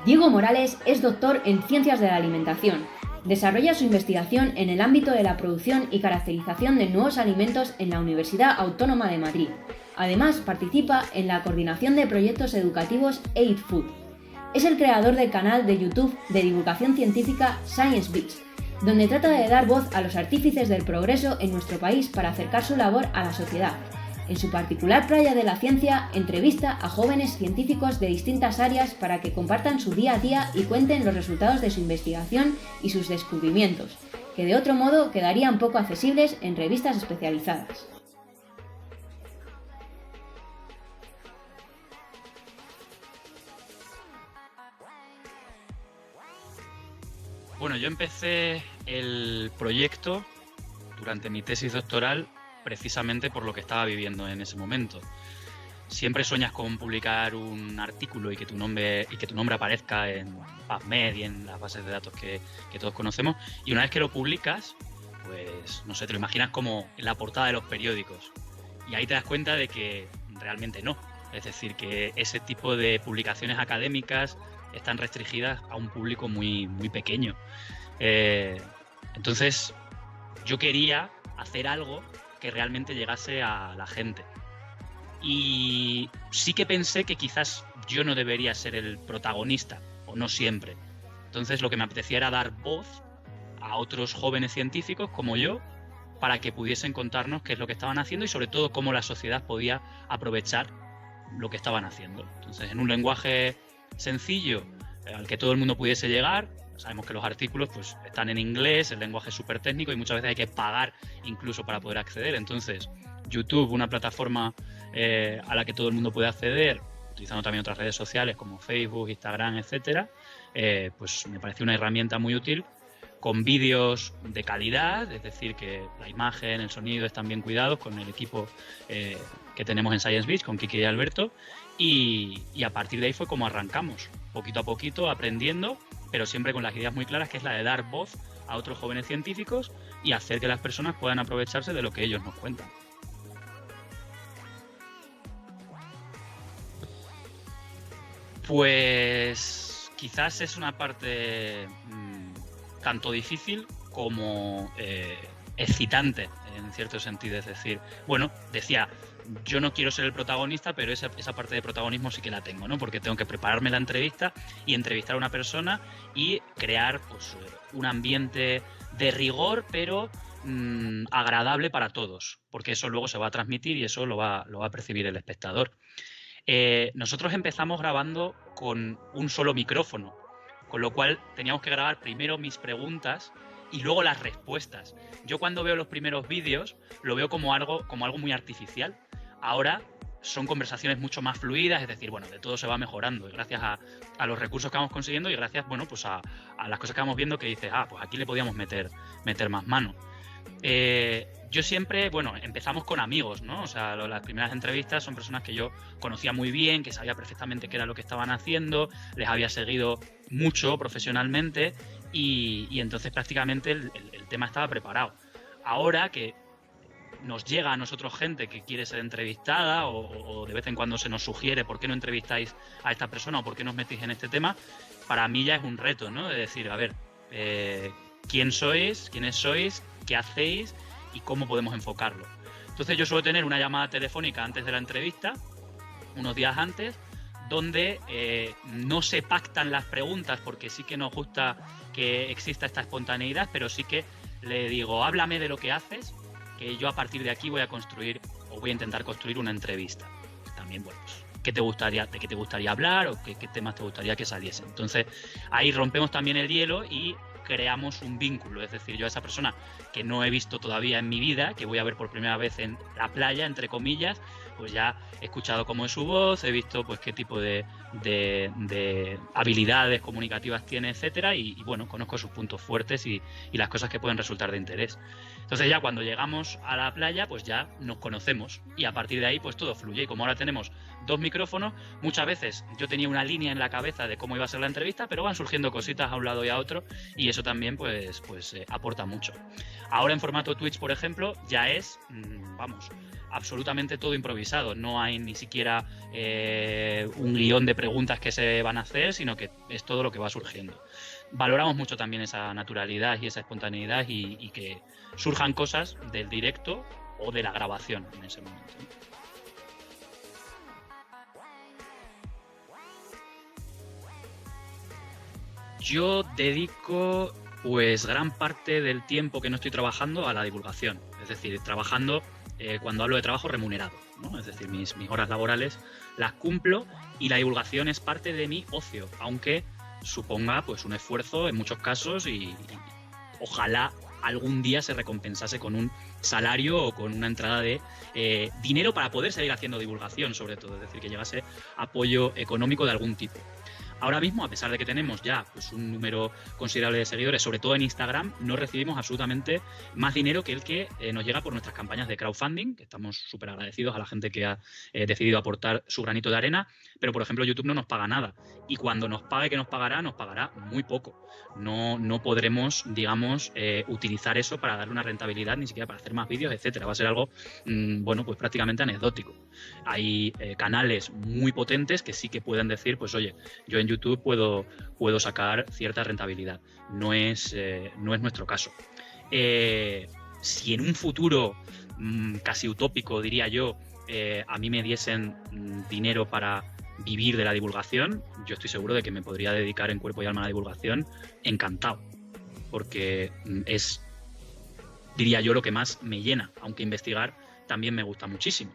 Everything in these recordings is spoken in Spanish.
Diego Morales es doctor en Ciencias de la Alimentación. Desarrolla su investigación en el ámbito de la producción y caracterización de nuevos alimentos en la Universidad Autónoma de Madrid. Además, participa en la coordinación de proyectos educativos Aid Food. Es el creador del canal de YouTube de divulgación científica Science Beats, donde trata de dar voz a los artífices del progreso en nuestro país para acercar su labor a la sociedad. En su particular playa de la ciencia, entrevista a jóvenes científicos de distintas áreas para que compartan su día a día y cuenten los resultados de su investigación y sus descubrimientos, que de otro modo quedarían poco accesibles en revistas especializadas. Bueno, yo empecé el proyecto durante mi tesis doctoral precisamente por lo que estaba viviendo en ese momento. Siempre sueñas con publicar un artículo y que tu nombre aparezca en PubMed y en las bases de datos que todos conocemos, y una vez que lo publicas, pues no sé, te lo imaginas como en la portada de los periódicos, y ahí te das cuenta de que realmente no. Es decir, que ese tipo de publicaciones académicas están restringidas a un público muy, muy pequeño. Entonces, yo quería hacer algo que realmente llegase a la gente. Y sí que pensé que quizás yo no debería ser el protagonista, o no siempre. Entonces lo que me apetecía era dar voz a otros jóvenes científicos como yo, para que pudiesen contarnos qué es lo que estaban haciendo y sobre todo cómo la sociedad podía aprovechar lo que estaban haciendo. Entonces, en un lenguaje sencillo al que todo el mundo pudiese llegar. Sabemos que los artículos pues están en inglés, el lenguaje es súper técnico y muchas veces hay que pagar incluso para poder acceder. Entonces, YouTube, una plataforma a la que todo el mundo puede acceder, utilizando también otras redes sociales como Facebook, Instagram, etcétera, pues me pareció una herramienta muy útil, con vídeos de calidad, es decir, que la imagen, el sonido están bien cuidados con el equipo que tenemos en Science Beats, con Kike y Alberto, y a partir de ahí fue como arrancamos, poquito a poquito, aprendiendo, pero siempre con las ideas muy claras, que es la de dar voz a otros jóvenes científicos y hacer que las personas puedan aprovecharse de lo que ellos nos cuentan. Pues quizás es una parte tanto difícil como excitante, en cierto sentido. Es decir, bueno, decía, yo no quiero ser el protagonista, pero esa parte de protagonismo sí que la tengo, ¿no? Porque tengo que prepararme la entrevista y entrevistar a una persona y crear pues un ambiente de rigor, pero agradable para todos, porque eso luego se va a transmitir y eso lo va a percibir el espectador. Nosotros empezamos grabando con un solo micrófono, con lo cual teníamos que grabar primero mis preguntas y luego las respuestas. Yo cuando veo los primeros vídeos lo veo como algo muy artificial. Ahora son conversaciones mucho más fluidas, es decir, bueno, de todo se va mejorando y gracias a los recursos que vamos consiguiendo y gracias, bueno, pues a las cosas que vamos viendo que dices, pues aquí le podíamos meter más mano. Yo siempre, bueno, empezamos con amigos, ¿no? O sea, las primeras entrevistas son personas que yo conocía muy bien, que sabía perfectamente qué era lo que estaban haciendo, les había seguido mucho profesionalmente y entonces prácticamente el tema estaba preparado. Ahora que nos llega a nosotros gente que quiere ser entrevistada o de vez en cuando se nos sugiere por qué no entrevistáis a esta persona o por qué nos metís en este tema, para mí ya es un reto, ¿no? De decir, a ver, ¿quiénes sois? ¿Qué hacéis? Y cómo podemos enfocarlo. Entonces yo suelo tener una llamada telefónica antes de la entrevista, unos días antes, donde no se pactan las preguntas porque sí que nos gusta que exista esta espontaneidad, pero sí que le digo, háblame de lo que haces, que yo a partir de aquí voy a construir o voy a intentar construir una entrevista. También, bueno, pues, ¿de qué te gustaría hablar o qué temas te gustaría que saliesen? Entonces ahí rompemos también el hielo y creamos un vínculo, es decir, yo a esa persona que no he visto todavía en mi vida, que voy a ver por primera vez en la playa, entre comillas, pues ya he escuchado cómo es su voz, he visto pues qué tipo de habilidades comunicativas tiene, etcétera, y bueno, conozco sus puntos fuertes y las cosas que pueden resultar de interés. Entonces ya cuando llegamos a la playa, pues ya nos conocemos y a partir de ahí pues todo fluye. Y como ahora tenemos 2 micrófonos, muchas veces yo tenía una línea en la cabeza de cómo iba a ser la entrevista, pero van surgiendo cositas a un lado y a otro y y eso también pues aporta mucho. Ahora en formato Twitch, por ejemplo, ya es, absolutamente todo improvisado. No hay ni siquiera un guión de preguntas que se van a hacer, sino que es todo lo que va surgiendo. Valoramos mucho también esa naturalidad y esa espontaneidad y que surjan cosas del directo o de la grabación en ese momento. Yo dedico pues gran parte del tiempo que no estoy trabajando a la divulgación, es decir, trabajando, cuando hablo de trabajo remunerado, ¿no? Es decir, mis horas laborales las cumplo y la divulgación es parte de mi ocio, aunque suponga pues un esfuerzo en muchos casos y ojalá algún día se recompensase con un salario o con una entrada de dinero para poder seguir haciendo divulgación, sobre todo, es decir, que llegase apoyo económico de algún tipo. Ahora mismo, a pesar de que tenemos ya pues, un número considerable de seguidores, sobre todo en Instagram, no recibimos absolutamente más dinero que el que nos llega por nuestras campañas de crowdfunding, que estamos súper agradecidos a la gente que ha decidido aportar su granito de arena, pero por ejemplo YouTube no nos paga nada y cuando nos pague, que nos pagará muy poco. No podremos, digamos, utilizar eso para darle una rentabilidad, ni siquiera para hacer más vídeos, etcétera. Va a ser algo, pues prácticamente anecdótico. Hay canales muy potentes que sí que pueden decir, pues oye, yo en YouTube puedo sacar cierta rentabilidad. No es nuestro caso. Si en un futuro casi utópico, diría yo, a mí me diesen dinero para vivir de la divulgación, yo estoy seguro de que me podría dedicar en cuerpo y alma a la divulgación encantado, porque es, diría yo, lo que más me llena, aunque investigar también me gusta muchísimo.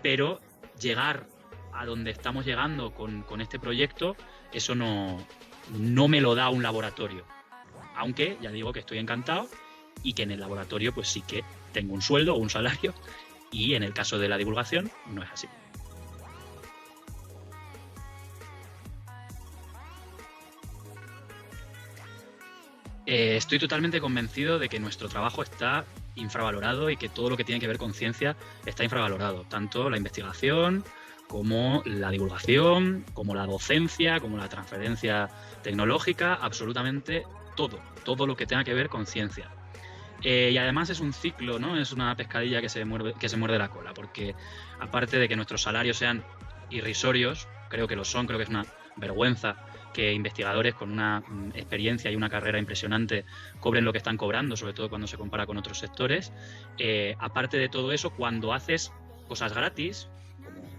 Pero llegar a donde estamos llegando con este proyecto, eso no me lo da un laboratorio. Aunque ya digo que estoy encantado y que en el laboratorio pues sí que tengo un sueldo o un salario y en el caso de la divulgación no es así. Estoy totalmente convencido de que nuestro trabajo está infravalorado y que todo lo que tiene que ver con ciencia está infravalorado, tanto la investigación como la divulgación, como la docencia, como la transferencia tecnológica, absolutamente todo lo que tenga que ver con ciencia. Y además es un ciclo, ¿no? Es una pescadilla que se muerde la cola, porque aparte de que nuestros salarios sean irrisorios, creo que lo son, creo que es una vergüenza que investigadores con una experiencia y una carrera impresionante cobren lo que están cobrando, sobre todo cuando se compara con otros sectores. Aparte de todo eso, cuando haces cosas gratis, como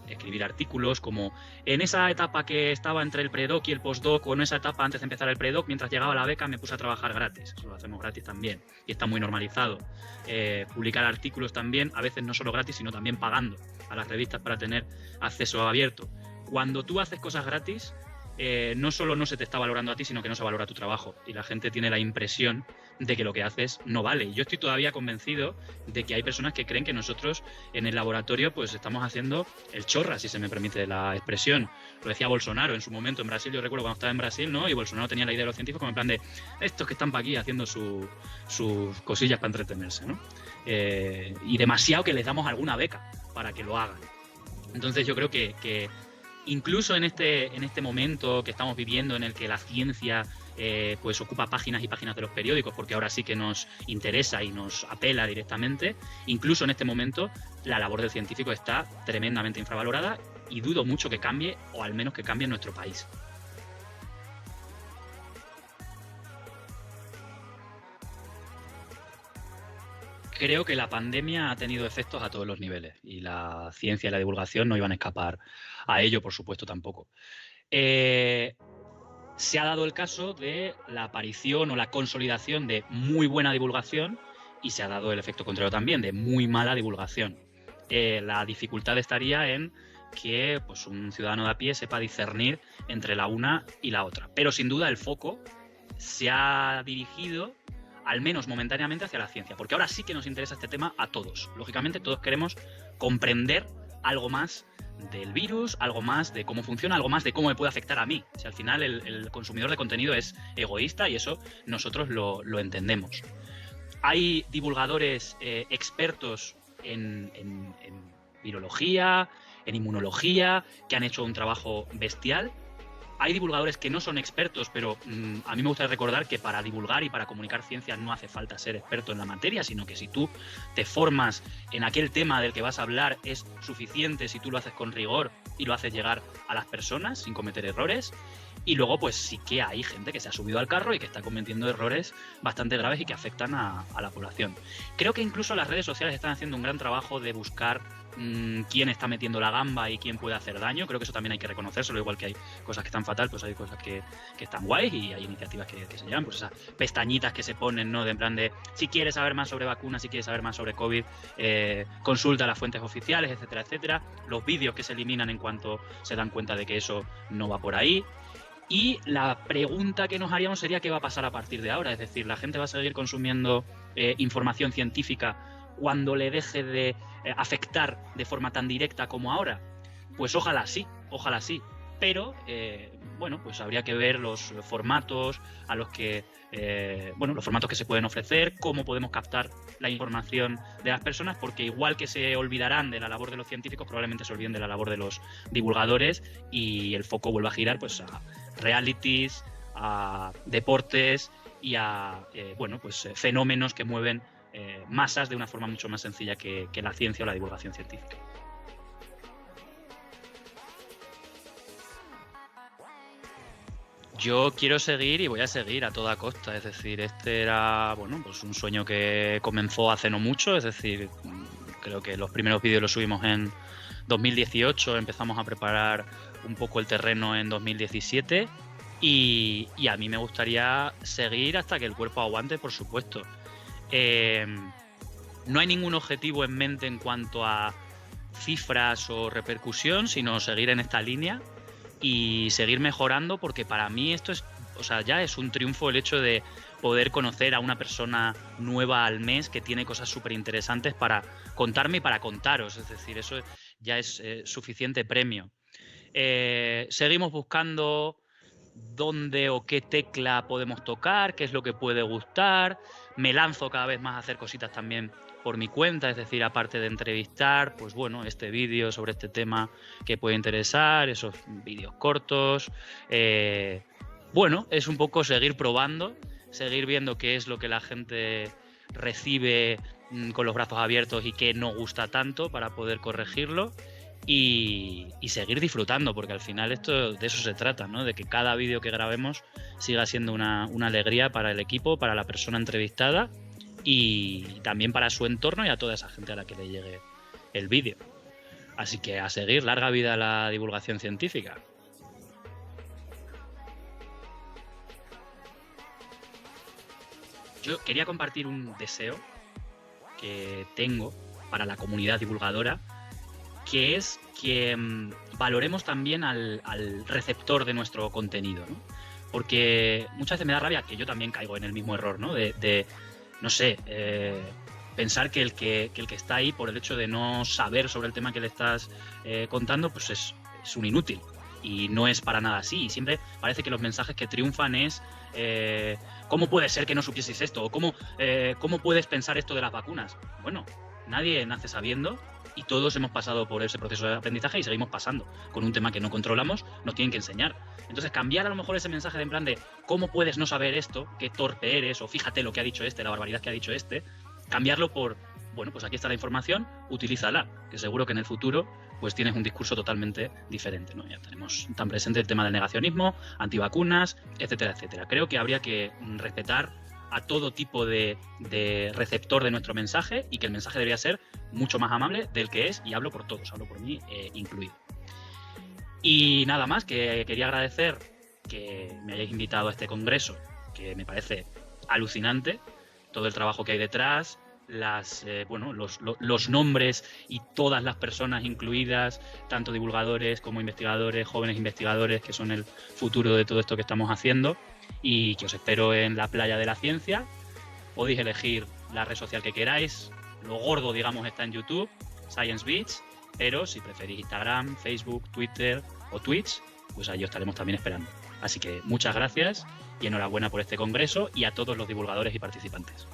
escribir artículos, como en esa etapa que estaba entre el predoc y el postdoc, o en esa etapa antes de empezar el predoc, mientras llegaba la beca me puse a trabajar gratis. Eso lo hacemos gratis también y está muy normalizado. Publicar artículos también, a veces no solo gratis, sino también pagando a las revistas para tener acceso abierto. Cuando tú haces cosas gratis, no solo no se te está valorando a ti, sino que no se valora tu trabajo y la gente tiene la impresión de que lo que haces no vale. Yo estoy todavía convencido de que hay personas que creen que nosotros en el laboratorio pues estamos haciendo el chorra, si se me permite la expresión. Lo decía Bolsonaro en su momento en Brasil, yo recuerdo cuando estaba en Brasil, ¿no? Y Bolsonaro tenía la idea de los científicos como en plan de estos que están para aquí haciendo sus cosillas para entretenerse, ¿no? Y demasiado que les damos alguna beca para que lo hagan. Entonces yo creo que incluso en este momento que estamos viviendo en el que la ciencia pues ocupa páginas y páginas de los periódicos, porque ahora sí que nos interesa y nos apela directamente, incluso en este momento la labor del científico está tremendamente infravalorada y dudo mucho que cambie, o al menos que cambie en nuestro país. Creo que la pandemia ha tenido efectos a todos los niveles y la ciencia y la divulgación no iban a escapar a ello, por supuesto, tampoco. Se ha dado el caso de la aparición o la consolidación de muy buena divulgación y se ha dado el efecto contrario también, de muy mala divulgación. La dificultad estaría en que pues, un ciudadano de a pie sepa discernir entre la una y la otra. Pero sin duda el foco se ha dirigido, al menos momentáneamente, hacia la ciencia, porque ahora sí que nos interesa este tema a todos. Lógicamente todos queremos comprender algo más del virus, algo más de cómo funciona, algo más de cómo me puede afectar a mí. Si al final el consumidor de contenido es egoísta y eso nosotros lo entendemos. Hay divulgadores expertos en virología, en inmunología, que han hecho un trabajo bestial, hay divulgadores que no son expertos, pero a mí me gusta recordar que para divulgar y para comunicar ciencia no hace falta ser experto en la materia, sino que si tú te formas en aquel tema del que vas a hablar es suficiente si tú lo haces con rigor y lo haces llegar a las personas sin cometer errores. Y luego pues sí que hay gente que se ha subido al carro y que está cometiendo errores bastante graves y que afectan a la población. Creo que incluso las redes sociales están haciendo un gran trabajo de buscar quién está metiendo la gamba y quién puede hacer daño. Creo que eso también hay que reconocerlo, igual que hay cosas que están fatal, pues hay cosas que están guays y hay iniciativas que se llevan, pues esas pestañitas que se ponen, ¿no? De en plan de, si quieres saber más sobre vacunas, si quieres saber más sobre COVID, consulta las fuentes oficiales, etcétera, etcétera. Los vídeos que se eliminan en cuanto se dan cuenta de que eso no va por ahí. Y la pregunta que nos haríamos sería qué va a pasar a partir de ahora. Es decir, ¿la gente va a seguir consumiendo información científica cuando le deje de afectar de forma tan directa como ahora? Pues ojalá sí. Pero, bueno, pues habría que ver los formatos a los que, los formatos que se pueden ofrecer, cómo podemos captar la información de las personas, porque igual que se olvidarán de la labor de los científicos, probablemente se olviden de la labor de los divulgadores y el foco vuelva a girar pues a realities, a deportes y a fenómenos que mueven masas de una forma mucho más sencilla que la ciencia o la divulgación científica. Yo quiero seguir y voy a seguir a toda costa, es decir, este era pues un sueño que comenzó hace no mucho, es decir, creo que los primeros vídeos los subimos en 2018, empezamos a preparar un poco el terreno en 2017 y a mí me gustaría seguir hasta que el cuerpo aguante, por supuesto. No hay ningún objetivo en mente en cuanto a cifras o repercusión, sino seguir en esta línea y seguir mejorando, porque para mí esto es, ya es un triunfo el hecho de poder conocer a una persona nueva al mes que tiene cosas súper interesantes para contarme y para contaros, es decir, eso ya es suficiente premio. Seguimos buscando dónde o qué tecla podemos tocar, qué es lo que puede gustar, me lanzo cada vez más a hacer cositas también por mi cuenta, es decir, aparte de entrevistar, pues bueno, este vídeo sobre este tema que puede interesar, esos vídeos cortos, es un poco seguir probando, seguir viendo qué es lo que la gente recibe con los brazos abiertos y qué no gusta tanto para poder corregirlo y seguir disfrutando, porque al final esto de eso se trata, ¿no? De que cada vídeo que grabemos siga siendo una alegría para el equipo, para la persona entrevistada y también para su entorno y a toda esa gente a la que le llegue el vídeo. Así que a seguir, larga vida a la divulgación científica. Yo quería compartir un deseo que tengo para la comunidad divulgadora, que es que valoremos también al receptor de nuestro contenido, ¿no? Porque muchas veces me da rabia, que yo también caigo en el mismo error, ¿no? Pensar que el que está ahí, por el hecho de no saber sobre el tema que le estás contando, pues es un inútil. Y no es para nada así. Y siempre parece que los mensajes que triunfan es ¿cómo puede ser que no supieses esto? O ¿cómo puedes pensar esto de las vacunas? Bueno, nadie nace sabiendo y todos hemos pasado por ese proceso de aprendizaje y seguimos pasando. Con un tema que no controlamos, nos tienen que enseñar. Entonces, cambiar a lo mejor ese mensaje de en plan de ¿cómo puedes no saber esto? ¿Qué torpe eres? O fíjate lo que ha dicho este, la barbaridad que ha dicho este. Cambiarlo por, bueno, pues aquí está la información, utilízala, que seguro que en el futuro pues tienes un discurso totalmente diferente, ¿no? Ya tenemos tan presente el tema del negacionismo, antivacunas, etcétera, etcétera. Creo que habría que respetar a todo tipo de receptor de nuestro mensaje y que el mensaje debería ser mucho más amable del que es, y hablo por todos, hablo por mí incluido. Y nada más, que quería agradecer que me hayáis invitado a este congreso, que me parece alucinante, todo el trabajo que hay detrás, los nombres y todas las personas incluidas, tanto divulgadores como investigadores, jóvenes investigadores, que son el futuro de todo esto que estamos haciendo, y que os espero en la playa de la ciencia. Podéis elegir la red social que queráis, lo gordo, digamos, está en YouTube, Science Beach, pero si preferís Instagram, Facebook, Twitter o Twitch, pues ahí os estaremos también esperando. Así que muchas gracias y enhorabuena por este congreso y a todos los divulgadores y participantes.